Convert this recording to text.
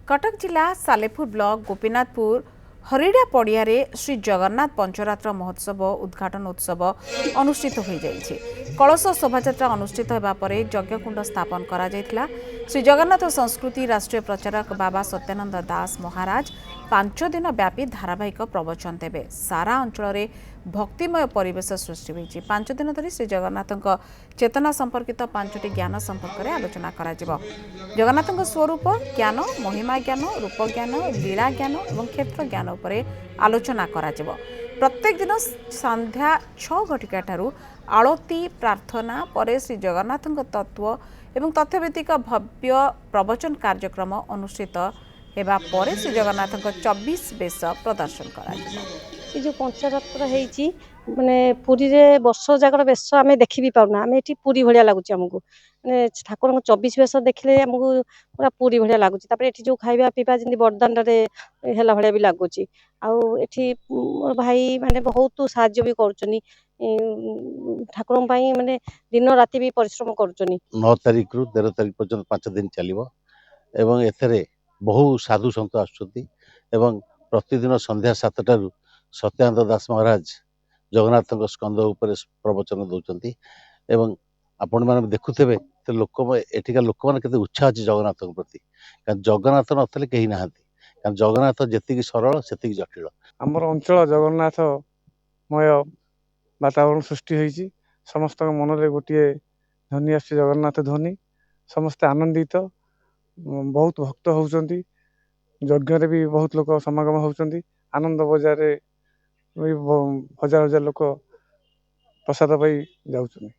कटक जिला सालेपुर ब्लॉक गोपीनाथपुर हरिड़ा पड़िया श्री जगन्नाथ पंचरात्र महोत्सव उद्घाटन उत्सव अनुष्ठित हो जाइए। कलश शोभायात्रा अनुष्ठित होगा पर यज्ञकुंड स्थापन करा जायथिला। श्री जगन्नाथ संस्कृति राष्ट्रीय प्रचारक बाबा सत्यानंद दास महाराज 5 दिन व्यापी धारावाहिक प्रवचन देवे। सारा अंचल में भक्तिमय परिवेश सृष्टि होती। 5 दिन धरी श्री जगन्नाथ चेतना संपर्कित 5टी ज्ञान संपर्क में आलोचना करा जिवो। जगन्नाथ स्वरूप ज्ञान, महिमा ज्ञान, रूप ज्ञान, लीला ज्ञान और क्षेत्र ज्ञान उपरे आलोचना करा जिवो। प्रत्येक दिन संध्या 6 घटिका ठारू आळती प्रार्थना पर श्री जगन्नाथ तत्व एवं तथ्यभित्तिक भव्य प्रवचन कार्यक्रम अनुष्ठित हेबा पर श्री जगन्नाथ 24 बेश प्रदर्शन करा ये जो पंचरात्र है माने पुरी रे वर्ष जाकर बेश आम देखी भी पाऊना। आम ये पुरी भाया लगुच आमको मैंने ठाकुर 24 बेश देखले आमको पूरा पुरी भाया लगुच। ये जो खाଇବା पीवा जमी बरदान भाया भी लगुच। आठी मोर भाई माने बहुत साहाय्य भी कर ठाकुर माने दिन राति भी परिश्रम कर। 9 तारीख रु 13 तारीख पर्यंत 5 दिन चलिबो एवं एथरे बहु साधु सन्त आसुछंती एवं प्रतिदिन संध्या 7 टारू सत्यानंद दास महाराज जगन्नाथ स्कंद उपर प्रवचन दौरान एवं आपण मैंने देखुथे तो लोक एठिका लोक मैंने केते उत्साह अच्छी जगन्नाथ प्रति। कारण जगन्नाथ नथले कहीं ना कारण जगन्नाथ जी सरल से जटिल। आमर अंचल जगन्नाथमय वातावरण सृष्टि होती। समस्त मन में गोटे ध्वनि आस जगन्नाथ ध्वनि। समस्ते आनंदित बहुत भक्त होती। यज्ञ भी बहुत लोक समागम होती। आनंद बजार हजार हजार लोक प्रसाद पाई जाउछन।